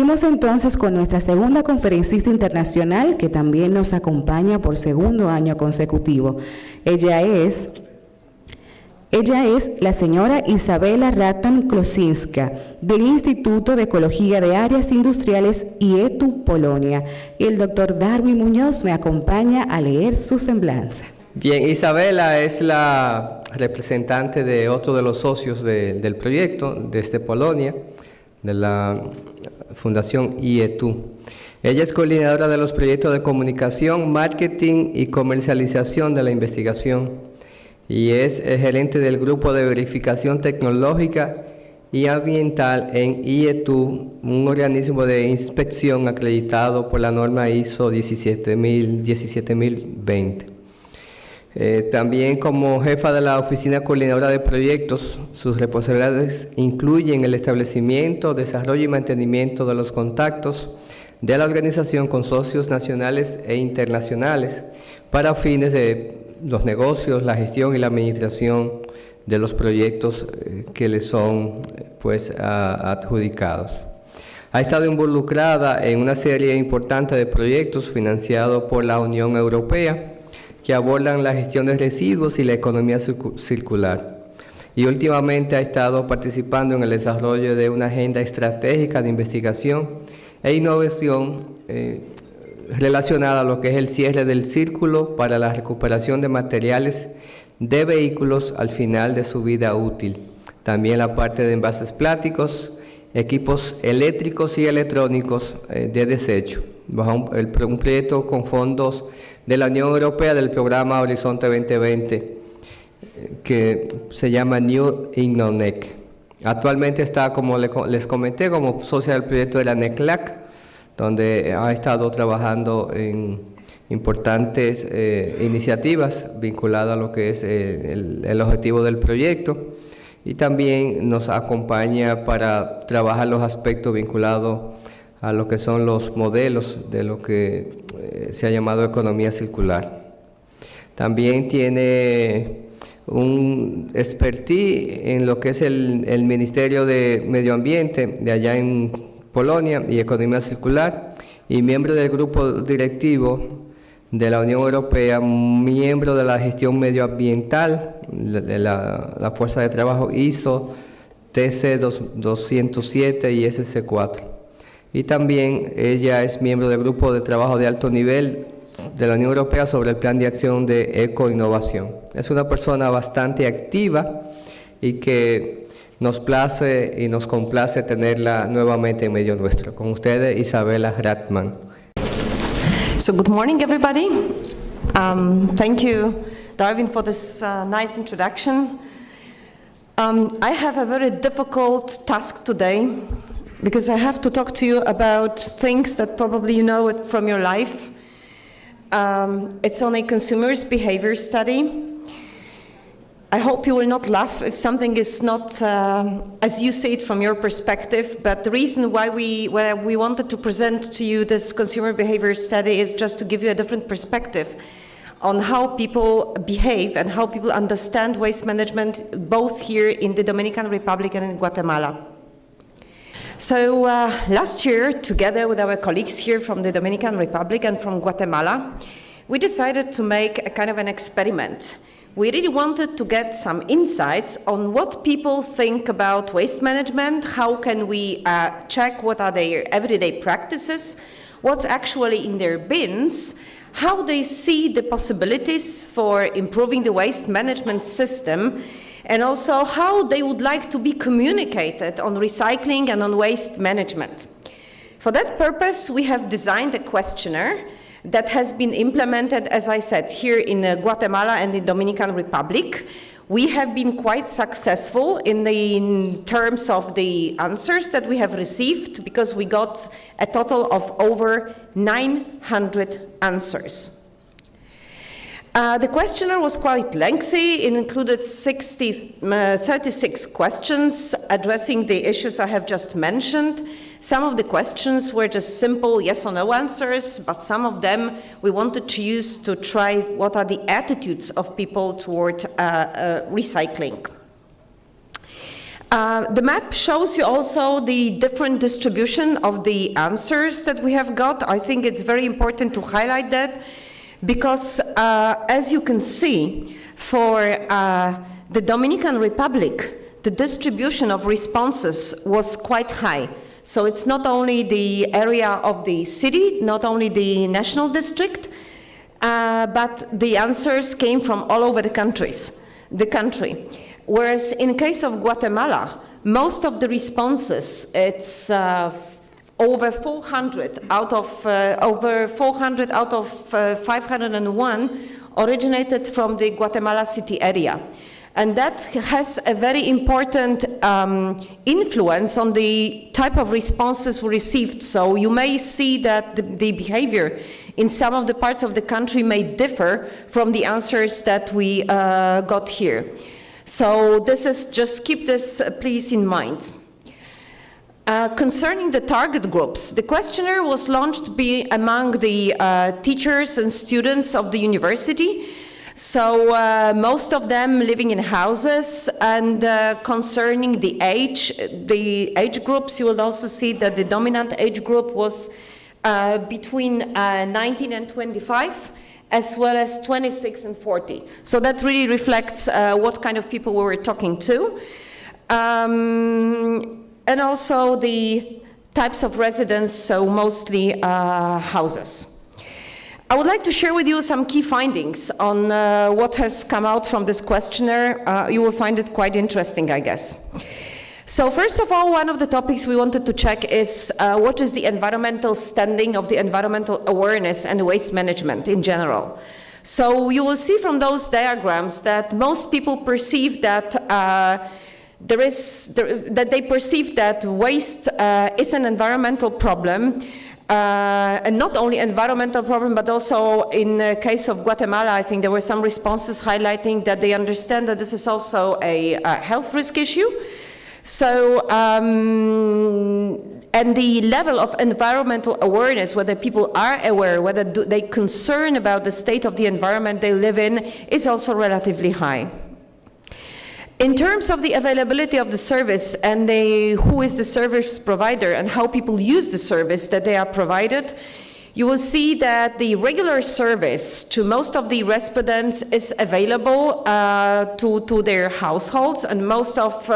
Seguimos entonces con nuestra segunda conferencista internacional, que también nos acompaña por segundo año consecutivo. Ella es la señora Izabela Ratman Klosinska, del Instituto de Ecología de Áreas Industriales IETU, Polonia. Y el doctor Darwin Muñoz me acompaña a leer su semblanza. Bien, Izabela es la representante de otro de los socios del proyecto, desde Polonia, de la Fundación IETU. Ella es coordinadora de los proyectos de comunicación, marketing y comercialización de la investigación y es gerente del grupo de verificación tecnológica y ambiental en IETU, un organismo de inspección acreditado por la norma ISO 17020. También como jefa de la Oficina Coordinadora de Proyectos, sus responsabilidades incluyen el establecimiento, desarrollo y mantenimiento de los contactos de la organización con socios nacionales e internacionales para fines de los negocios, la gestión y la administración de los proyectos que le son adjudicados. Ha estado involucrada en una serie importante de proyectos financiados por la Unión Europea que abordan la gestión de residuos y la economía circular. Y últimamente ha estado participando en el desarrollo de una agenda estratégica de investigación e innovación relacionada a lo que es el cierre del círculo para la recuperación de materiales de vehículos al final de su vida útil. También la parte de envases plásticos, equipos eléctricos y electrónicos de desecho, bajo un proyecto con fondos de la Unión Europea del programa Horizonte 2020, que se llama New Innonec. Actualmente está, como les comenté, como socia del proyecto de la NECLAC, donde ha estado trabajando en importantes iniciativas vinculadas a lo que es el objetivo del proyecto, y también nos acompaña para trabajar los aspectos vinculados a lo que son los modelos de lo que se ha llamado economía circular. También tiene un expertise en lo que es el Ministerio de Medio Ambiente de allá en Polonia y Economía Circular, y miembro del grupo directivo de la Unión Europea, miembro de la gestión medioambiental de la Fuerza de Trabajo ISO TC 207 y SC4. Y también ella es miembro del grupo de trabajo de alto nivel de la Unión Europea sobre el plan de acción de ecoinnovación. Es una persona bastante activa y que nos place y nos complace tenerla nuevamente en medio nuestro. Con ustedes, Izabela Ratman. So good morning, everybody. Thank you, Darwin, for this nice introduction. I have a very difficult task today, because I have to talk to you about things that probably you know it from your life. It's on a consumer's behavior study. I hope you will not laugh if something is not as you see it from your perspective, but the reason why we wanted to present to you this consumer behavior study is just to give you a different perspective on how people behave and how people understand waste management, both here in the Dominican Republic and in Guatemala. So last year, together with our colleagues here from the Dominican Republic and from Guatemala, we decided to make a kind of an experiment. We really wanted to get some insights on what people think about waste management, how can we check what are their everyday practices, what's actually in their bins, how they see the possibilities for improving the waste management system, and also how they would like to be communicated on recycling and on waste management. For that purpose, we have designed a questionnaire that has been implemented, as I said, here in Guatemala and the Dominican Republic. We have been quite successful in terms of the answers that we have received, because we got a total of over 900 answers. The questionnaire was quite lengthy. It included 36 questions addressing the issues I have just mentioned. Some of the questions were just simple yes or no answers, but some of them we wanted to use to try what are the attitudes of people toward recycling. The map shows you also the different distribution of the answers that we have got. I think it's very important to highlight that because as you can see, for the Dominican Republic, the distribution of responses was quite high. So it's not only the area of the city, not only the national district, but the answers came from all over the country. Whereas in case of Guatemala, most of the responses, it's over 400 out of 501 originated from the Guatemala city area. And that has a very important influence on the type of responses we received. So you may see that the behavior in some of the parts of the country may differ from the answers that we got here. So this is, just keep this please in mind. Concerning the target groups, the questionnaire was launched among the teachers and students of the university. So most of them living in houses, and concerning the age groups, you will also see that the dominant age group was between 19 and 25, as well as 26 and 40. So that really reflects what kind of people we were talking to. And also the types of residence, so mostly houses. I would like to share with you some key findings on what has come out from this questionnaire. You will find it quite interesting, I guess. So first of all, one of the topics we wanted to check is what is the environmental standing of the environmental awareness and waste management in general. So you will see from those diagrams that most people perceive that that they perceive that waste is an environmental problem. And not only environmental problem, but also in the case of Guatemala, I think there were some responses highlighting that they understand that this is also a health risk issue. So, and the level of environmental awareness, whether people are aware, whether they concern about the state of the environment they live in, is also relatively high. In terms of the availability of the service and who is the service provider and how people use the service that they are provided, you will see that the regular service to most of the respondents is available to their households, and most of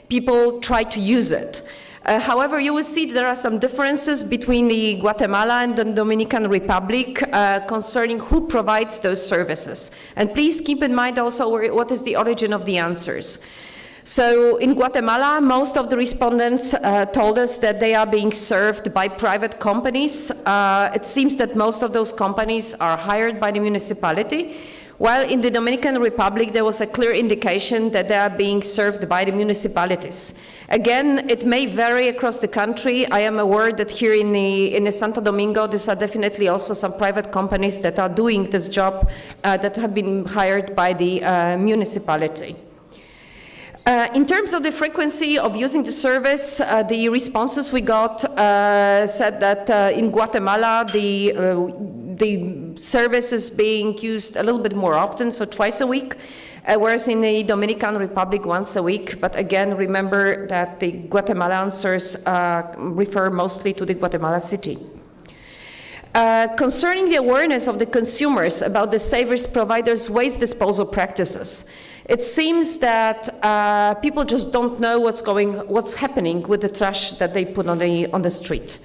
people try to use it. However, you will see there are some differences between the Guatemala and the Dominican Republic concerning who provides those services. And please keep in mind also what is the origin of the answers. So in Guatemala, most of the respondents told us that they are being served by private companies. It seems that most of those companies are hired by the municipality, while in the Dominican Republic there was a clear indication that they are being served by the municipalities. Again, it may vary across the country. I am aware that here in the Santo Domingo, there are definitely also some private companies that are doing this job that have been hired by the municipality. In terms of the frequency of using the service, the responses we got said that in Guatemala, the service is being used a little bit more often, so twice a week. Whereas in the Dominican Republic, once a week. But again, remember that the Guatemala answers refer mostly to the Guatemala city. Concerning the awareness of the consumers about the service providers' waste disposal practices, it seems that people just don't know what's happening with the trash that they put on the street.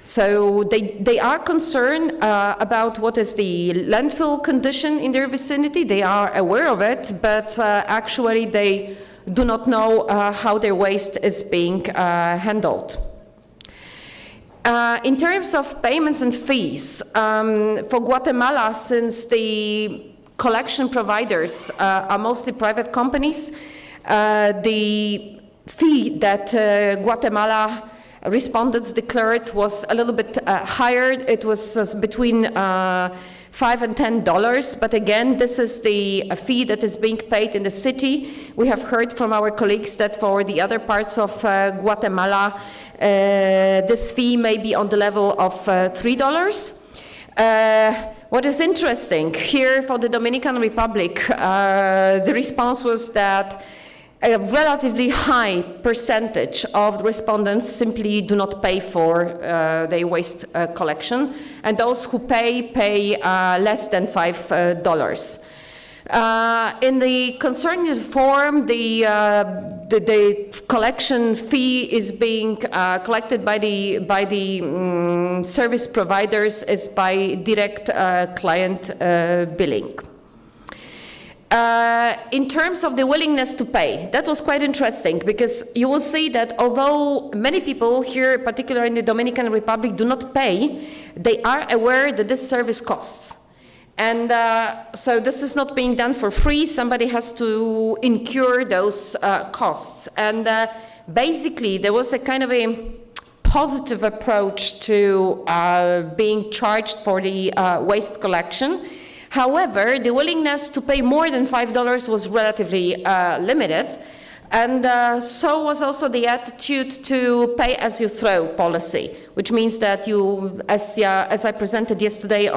So they are concerned about what is the landfill condition in their vicinity. They are aware of it, but actually they do not know how their waste is being handled. In terms of payments and fees, for Guatemala, since the collection providers are mostly private companies, the fee that Guatemala respondents declared was a little bit higher. It was between $5 and $10, but again, this is the fee that is being paid in the city. We have heard from our colleagues that for the other parts of Guatemala, this fee may be on the level of $3. What is interesting here for the Dominican Republic, the response was that a relatively high percentage of respondents simply do not pay for their waste collection, and those who pay less than $5. In the concerning form, the collection fee is being collected by the service providers is by direct client billing. In terms of the willingness to pay, that was quite interesting, because you will see that although many people here, particularly in the Dominican Republic, do not pay, they are aware that this service costs. And so this is not being done for free. Somebody has to incur those costs. And basically, there was a kind of a positive approach to being charged for the waste collection. However, the willingness to pay more than $5 was relatively limited, and so was also the attitude to pay as you throw policy, which means that you, as I presented yesterday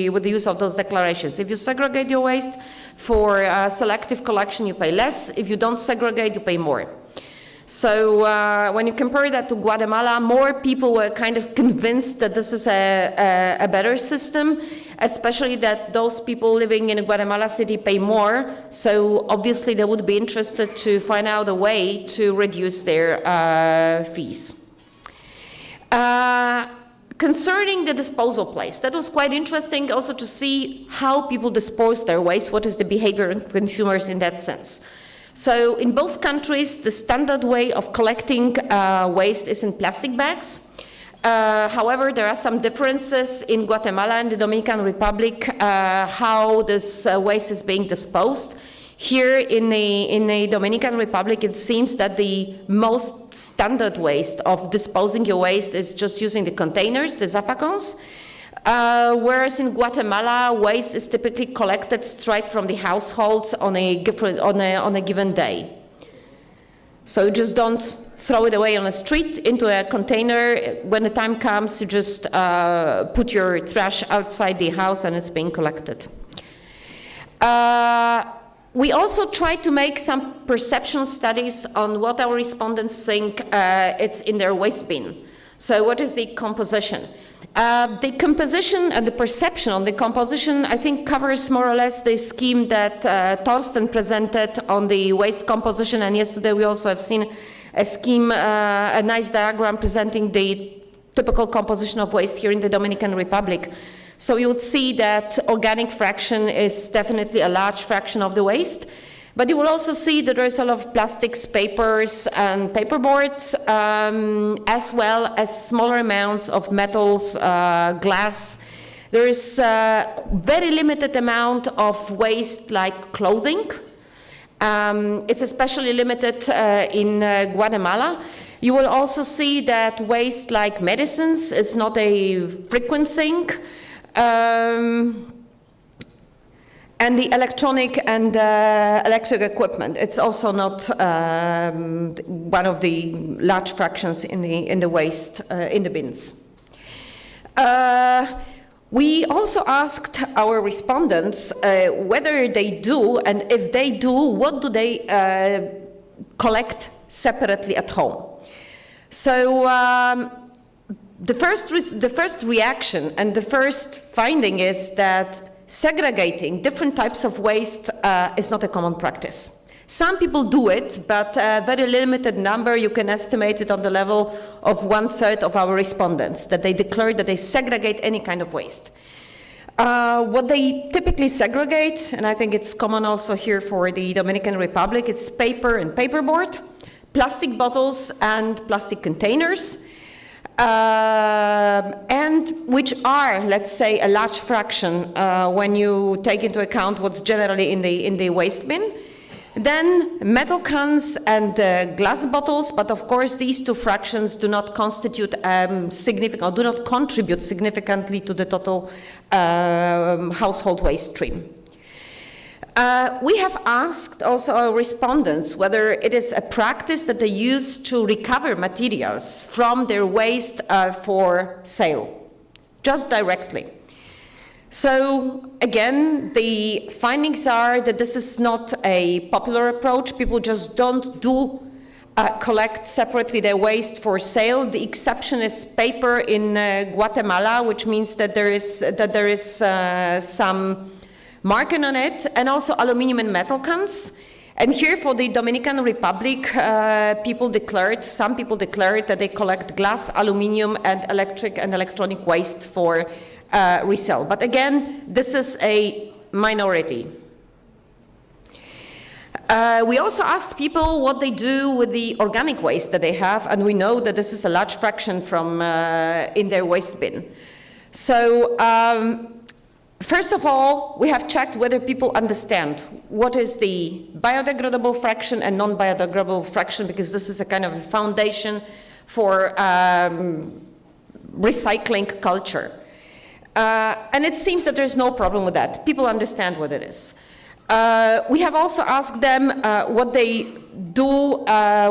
with the use of those declarations, if you segregate your waste for selective collection, you pay less. If you don't segregate, you pay more. So when you compare that to Guatemala, more people were kind of convinced that this is a better system, especially that those people living in Guatemala City pay more. So obviously they would be interested to find out a way to reduce their fees. Concerning the disposal place, that was quite interesting also to see how people dispose their waste, what is the behavior of consumers in that sense. So in both countries, the standard way of collecting waste is in plastic bags. However, there are some differences in Guatemala and the Dominican Republic how this waste is being disposed. Here in the Dominican Republic, it seems that the most standard waste of disposing your waste is just using the containers, the zafacons. Whereas in Guatemala, waste is typically collected straight from the households on a given day. So you just don't throw it away on the street into a container. When the time comes, you just put your trash outside the house and it's being collected. We also try to make some perception studies on what our respondents think it's in their waste bin. So what is the composition? The composition and the perception on the composition, I think, covers more or less the scheme that Torsten presented on the waste composition, and yesterday we also have seen a scheme, a nice diagram presenting the typical composition of waste here in the Dominican Republic. So you would see that organic fraction is definitely a large fraction of the waste. But you will also see that there is a lot of plastics, papers, and paperboard, as well as smaller amounts of metals, glass. There is a very limited amount of waste like clothing. It's especially limited in Guatemala. You will also see that waste like medicines is not a frequent thing. And the electronic and electric equipment, it's also not one of the large fractions in the waste in the bins. We also asked our respondents whether they do, and if they do, what do they collect separately at home. So the first reaction and the first finding is that segregating different types of waste is not a common practice. Some people do it, but a very limited number. You can estimate it on the level of 1/3 of our respondents, that they declare that they segregate any kind of waste. What they typically segregate, and I think it's common also here for the Dominican Republic, it's paper and paperboard, plastic bottles and plastic containers, and which are, let's say, a large fraction when you take into account what's generally in the waste bin. Then metal cans and glass bottles, but of course these two fractions do not constitute significant, or do not contribute significantly to the total household waste stream. We have asked also our respondents whether it is a practice that they use to recover materials from their waste for sale, just directly. So again, the findings are that this is not a popular approach. People just don't collect separately their waste for sale. The exception is paper in Guatemala, which means that there is some marking on it, and also aluminum and metal cans. And here for the Dominican Republic, some people declared that they collect glass, aluminum, and electric and electronic waste for resale. But again, this is a minority. We also asked people what they do with the organic waste that they have, and we know that this is a large fraction from in their waste bin. So first of all, we have checked whether people understand what is the biodegradable fraction and non-biodegradable fraction, because this is a kind of a foundation for recycling culture. And it seems that there's no problem with that. People understand what it is. We have also asked them what they do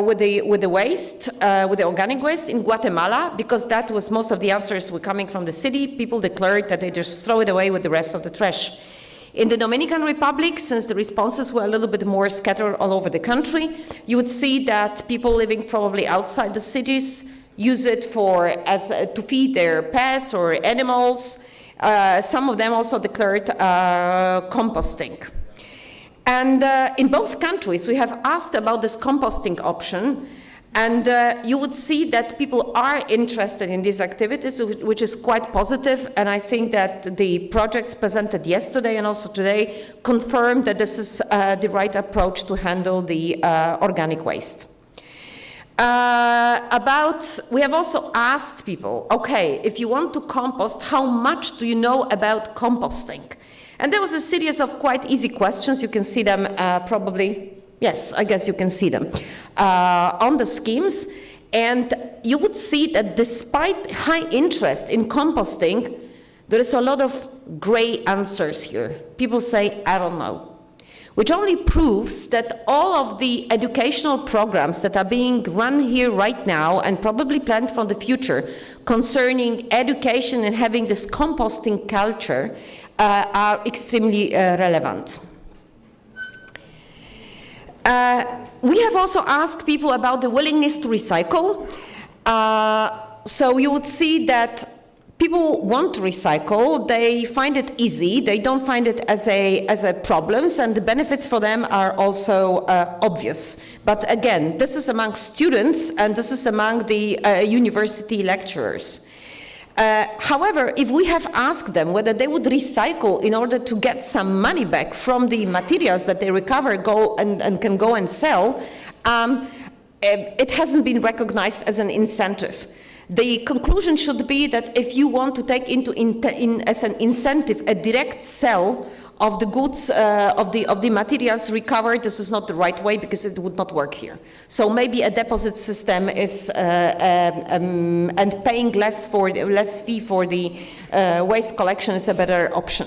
with the waste, with the organic waste in Guatemala, because that was most of the answers were coming from the city. People declared that they just throw it away with the rest of the trash. In the Dominican Republic, since the responses were a little bit more scattered all over the country, you would see that people living probably outside the cities use it to feed their pets or animals. Some of them also declared composting. And in both countries, we have asked about this composting option, and you would see that people are interested in these activities, which is quite positive, and I think that the projects presented yesterday and also today confirm that this is the right approach to handle the organic waste. We have also asked people, okay, if you want to compost, how much do you know about composting? And there was a series of quite easy questions. You can see them probably, yes, I guess you can see them on the schemes. And you would see that despite high interest in composting, there is a lot of gray answers here. People say, I don't know, which only proves that all of the educational programs that are being run here right now and probably planned for the future concerning education and having this composting culture are extremely relevant. We have also asked people about the willingness to recycle. So you would see that people want to recycle. They find it easy. They don't find it as a problem, and the benefits for them are also obvious. But again, this is among students, and this is among the university lecturers. However, if we have asked them whether they would recycle in order to get some money back from the materials that they recover, and can go and sell, it hasn't been recognized as an incentive. The conclusion should be that if you want to take as an incentive a direct sell of the goods, of the materials recovered, this is not the right way because it would not work here. So maybe a deposit system is and paying less fee for the waste collection is a better option.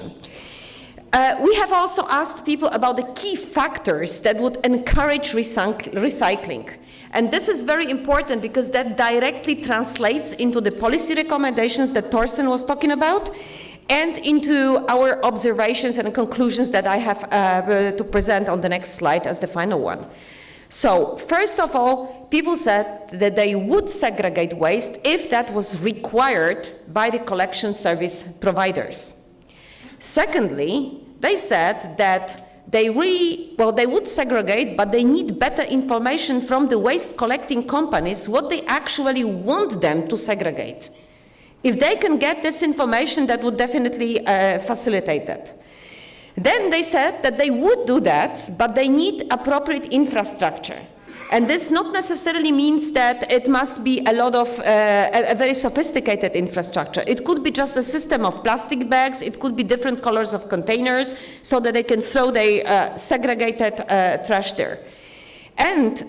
We have also asked people about the key factors that would encourage recycling. And this is very important because that directly translates into the policy recommendations that Thorsten was talking about, and into our observations and conclusions that I have to present on the next slide as the final one. So, first of all, people said that they would segregate waste if that was required by the collection service providers. Secondly, they said that they would segregate, but they need better information from the waste collecting companies what they actually want them to segregate. If they can get this information, that would definitely facilitate that. Then they said that they would do that, but they need appropriate infrastructure. And this not necessarily means that it must be a lot of a very sophisticated infrastructure. It could be just a system of plastic bags. It could be different colors of containers so that they can throw their segregated trash there. And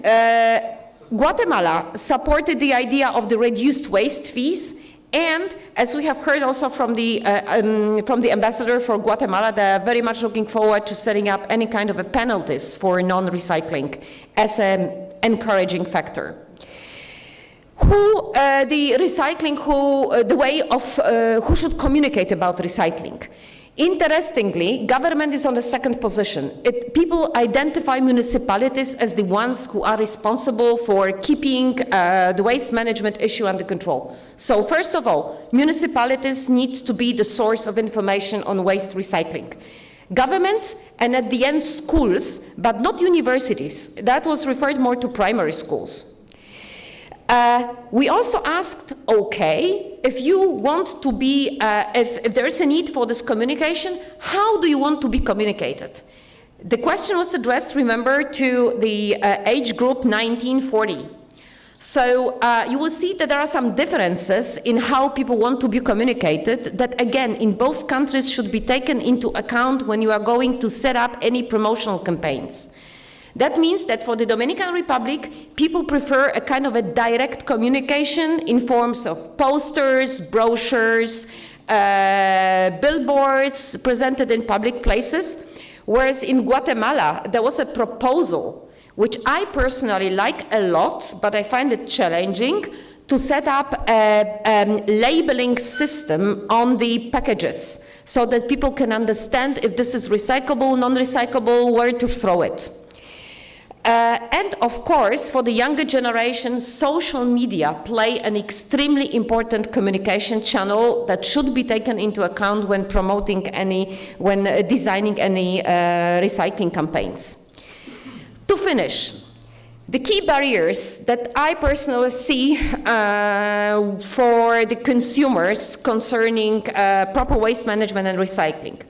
Guatemala supported the idea of the reduced waste fees. And as we have heard also from the ambassador for Guatemala, they're very much looking forward to setting up any kind of a penalties for non-recycling as an encouraging factor. The way of who should communicate about recycling. Interestingly, government is on the second position. People identify municipalities as the ones who are responsible for keeping the waste management issue under control. So first of all, municipalities need to be the source of information on waste recycling. Government, and at the end schools, but not universities. That was referred more to primary schools. We also asked, okay, if you want to be, if there is a need for this communication, how do you want to be communicated? The question was addressed, remember, to the age group 1940. So you will see that there are some differences in how people want to be communicated that, again, in both countries should be taken into account when you are going to set up any promotional campaigns. That means that for the Dominican Republic, people prefer a kind of a direct communication in forms of posters, brochures, billboards presented in public places, whereas in Guatemala, there was a proposal, which I personally like a lot, but I find it challenging, to set up a labeling system on the packages so that people can understand if this is recyclable, non-recyclable, where to throw it. And of course, for the younger generation, social media play an extremely important communication channel that should be taken into account when promoting when designing any recycling campaigns. To finish, the key barriers that I personally see for the consumers concerning proper waste management and recycling.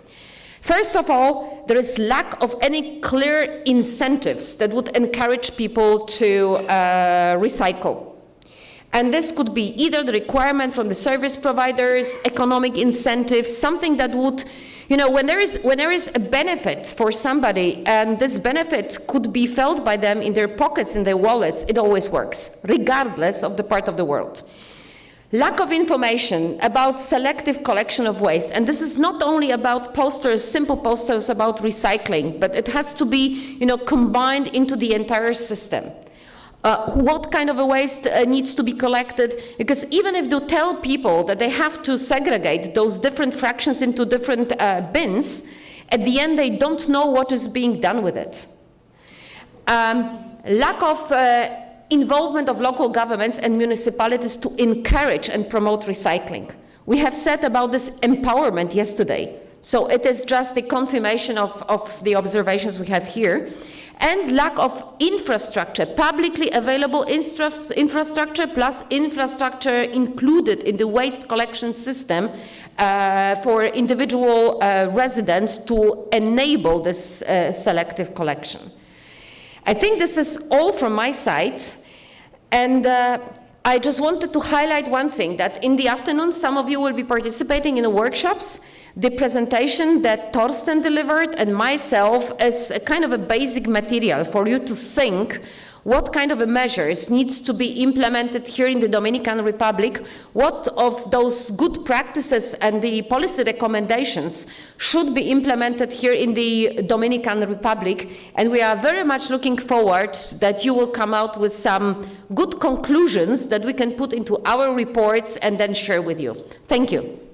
First of all, there is lack of any clear incentives that would encourage people to recycle. And this could be either the requirement from the service providers, economic incentives, something that would, you know, when there is a benefit for somebody and this benefit could be felt by them in their pockets, in their wallets, it always works, regardless of the part of the world. Lack of information about selective collection of waste, and this is not only about posters, simple posters about recycling, but it has to be, you know, combined into the entire system. What kind of a waste needs to be collected? Because even if you tell people that they have to segregate those different fractions into different bins, at the end they don't know what is being done with it. Lack of involvement of local governments and municipalities to encourage and promote recycling. We have said about this empowerment yesterday, so it is just a confirmation of the observations we have here. And lack of infrastructure, publicly available infrastructure plus infrastructure included in the waste collection system for individual residents to enable this selective collection. I think this is all from my side, and I just wanted to highlight one thing, that in the afternoon some of you will be participating in the workshops. The presentation that Torsten delivered and myself is a kind of a basic material for you to think what kind of measures needs to be implemented here in the Dominican Republic, what of those good practices and the policy recommendations should be implemented here in the Dominican Republic, and we are very much looking forward that you will come out with some good conclusions that we can put into our reports and then share with you. Thank you.